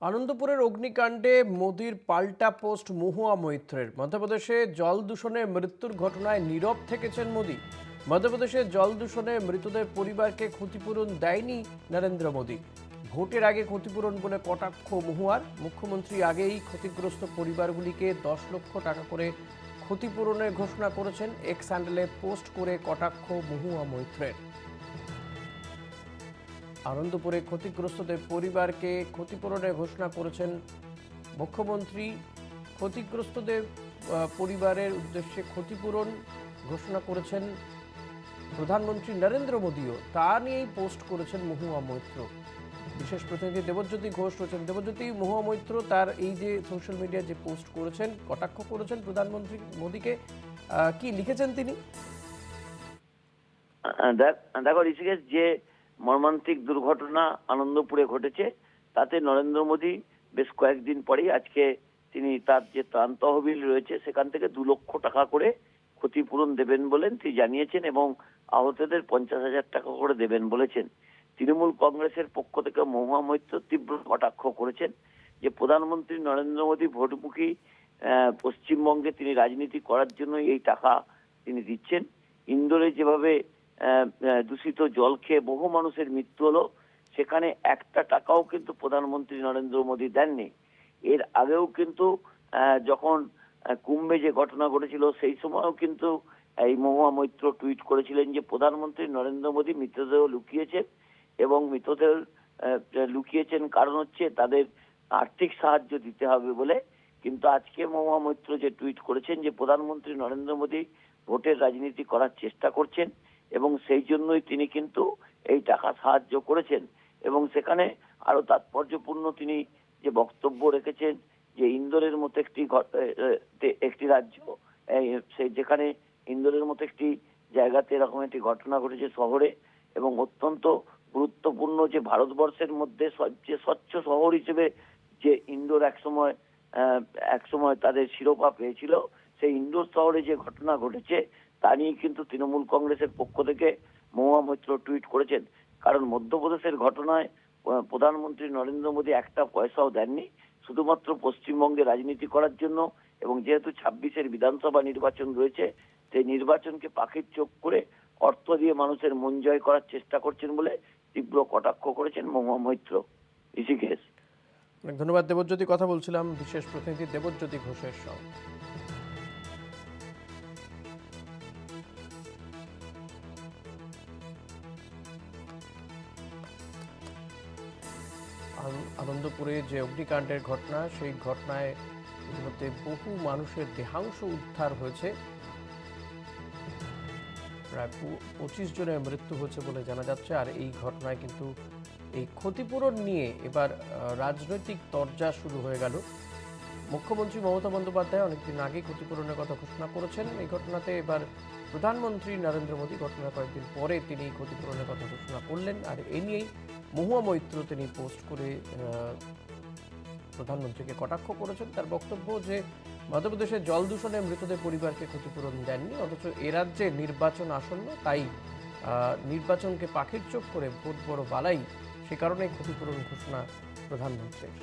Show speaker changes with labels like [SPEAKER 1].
[SPEAKER 1] আনন্দপুরের অগ্নিকাণ্ডে মোদির পাল্টা পোস্ট মহুয়া মৈত্রের। মধ্যপ্রদেশে জল দূষণে মৃত্যুর ঘটনায় নীরব থেকেছেন মোদি। মধ্যপ্রদেশে জল দূষণে মৃতদের পরিবারকে ক্ষতিপূরণ দেয়নি নরেন্দ্র মোদি। ভোটের আগে ক্ষতিপূরণ বলে কটাক্ষ মহুয়ার। মুখ্যমন্ত্রী আগেই ক্ষতিগ্রস্ত পরিবারগুলিকে 10 লক্ষ টাকা করে ক্ষতিপূরণের ঘোষণা করেছেন। এক্স হ্যান্ডেলে পোস্ট করে কটাক্ষ মহুয়া মৈত্রের। আনন্দপুরে ক্ষতিগ্রস্তদের পরিবারকে ক্ষতিপূরণের ঘোষণা করেছেন মুখ্যমন্ত্রী। ক্ষতিগ্রস্তদের পরিবারের উদ্দেশ্যে ক্ষতিপূরণ ঘোষণা করেছেন প্রধানমন্ত্রী নরেন্দ্র মোদীও। তা নিয়েই পোস্ট করেছেন মহুয়া মৈত্র। বিশেষ প্রতিনিধি দেবজ্যোতি ঘোষ রয়েছেন। দেবজ্যোতি, মহুয়া মৈত্র তার এই যে সোশ্যাল মিডিয়ায় যে পোস্ট করেছেন, কটাক্ষ করেছেন প্রধানমন্ত্রী মোদীকে, কি লিখেছেন তিনি?
[SPEAKER 2] দেখো ঋষিকেশ, যে মর্মান্তিক দুর্ঘটনা আনন্দপুরে ঘটেছে তাতে নরেন্দ্র মোদী বেশ কয়েকদিন পরেই আজকে তিনি তার যে ত্রাণ তহবিল রয়েছে সেখান থেকে 2 লক্ষ টাকা করে ক্ষতিপূরণ দেবেন বলেন তিনি জানিয়েছেন এবং আহতদের 50,000 টাকা করে দেবেন বলেছেন। তৃণমূল কংগ্রেসের পক্ষ থেকে মহুয়া মৈত্র তীব্র কটাক্ষ করেছেন যে প্রধানমন্ত্রী নরেন্দ্র মোদী ভোটমুখী পশ্চিমবঙ্গে তিনি রাজনীতি করার জন্য এই টাকা তিনি দিচ্ছেন। ইন্দোরে যেভাবে দূষিত জল খেয়ে বহু মানুষের মৃত্যু হলো, সেখানে একটা টাকাও কিন্তু প্রধানমন্ত্রী নরেন্দ্র মোদী দেননি। এর আগেও কিন্তু যখন কুম্ভে যে ঘটনা ঘটেছিল সেই সময়ও কিন্তু এই মহুয়া মৈত্র টুইট করেছিলেন যে প্রধানমন্ত্রী নরেন্দ্র মোদী মৃতদেহ লুকিয়েছেন এবং মৃতদেহ লুকিয়েছেন কারণ হচ্ছে তাদের আর্থিক সাহায্য দিতে হবে বলে। কিন্তু আজকে মহুয়া মৈত্র যে টুইট করেছেন যে প্রধানমন্ত্রী নরেন্দ্র মোদী ভোটের রাজনীতি করার চেষ্টা করছেন এবং সেই জন্যই তিনি কিন্তু এই টাকা সাহায্য করেছেন। এবং সেখানে আরো তাৎপর্যপূর্ণ তিনি যে বক্তব্য রেখেছেন যে ইন্দোরের মতো একটি রাজ্য, সেই যেখানে ইন্দোরের মতো একটি জায়গাতে এরকম একটি ঘটনা ঘটেছে শহরে, এবং অত্যন্ত গুরুত্বপূর্ণ যে ভারতবর্ষের মধ্যে সবচেয়ে স্বচ্ছ শহর হিসেবে যে ইন্দোর একসময় তাদের শিরোপা পেয়েছিল, সেই ইন্দোর শহরে যে ঘটনা ঘটেছে তা নিয়ে কিন্তু তৃণমূল কংগ্রেসের পক্ষ থেকে মহুয়া মৈত্র টুইট করেছেন। কারণ মধ্যপ্রদেশের ঘটনায় প্রধানমন্ত্রী নরেন্দ্র মোদী একটা পয়সাও দেননি, শুধুমাত্র পশ্চিমবঙ্গে রাজনীতি করার জন্য। এবং যেহেতু 26-এর বিধানসভা নির্বাচন রয়েছে, সেই নির্বাচনকে পাখির চোখ করে অর্থ দিয়ে মানুষের মন জয় করার চেষ্টা করছেন বলে তীব্র কটাক্ষ করেছেন মহুয়া মৈত্র। ঋষিকেশ,
[SPEAKER 1] অনেক ধন্যবাদ দেবজ্যোতি। কথা বলছিলাম বিশেষ প্রতিনিধি দেবজ্যোতি ঘোষের সঙ্গে। আনন্দপুরে যে অগ্নিকাণ্ডের ঘটনা, সেই ঘটনায় ইতিমধ্যে বহু মানুষের দেহাংশ উদ্ধার হয়েছে। প্রায় 25 জনের মৃত্যু হয়েছে বলে জানা যাচ্ছে। আর এই ঘটনায় কিন্তু এই ক্ষতিপূরণ নিয়ে এবার রাজনৈতিক তরজা শুরু হয়ে গেল। মুখ্যমন্ত্রী মমতা বন্দ্যোপাধ্যায় অনেকদিন আগে ক্ষতিপূরণের কথা ঘোষণা করেছেন। এই ঘটনাতে এবার প্রধানমন্ত্রী নরেন্দ্র মোদী ঘটনার কয়েকদিন পরে তিনি ক্ষতিপূরণের কথা ঘোষণা করলেন। আর এ নিয়েই মহুয়া মৈত্র তিনি পোস্ট করে প্রধানমন্ত্রীকে কটাক্ষ করেছেন। তার বক্তব্য যে মধ্যপ্রদেশের জল দূষণে মৃতদের পরিবারকে ক্ষতিপূরণ দেননি, অথচ এ রাজ্যে নির্বাচন আসন্ন, তাই নির্বাচনকে পাখির চোখ করে ভোট বড় বালাই, সে কারণে ক্ষতিপূরণ ঘোষণা প্রধানমন্ত্রীর।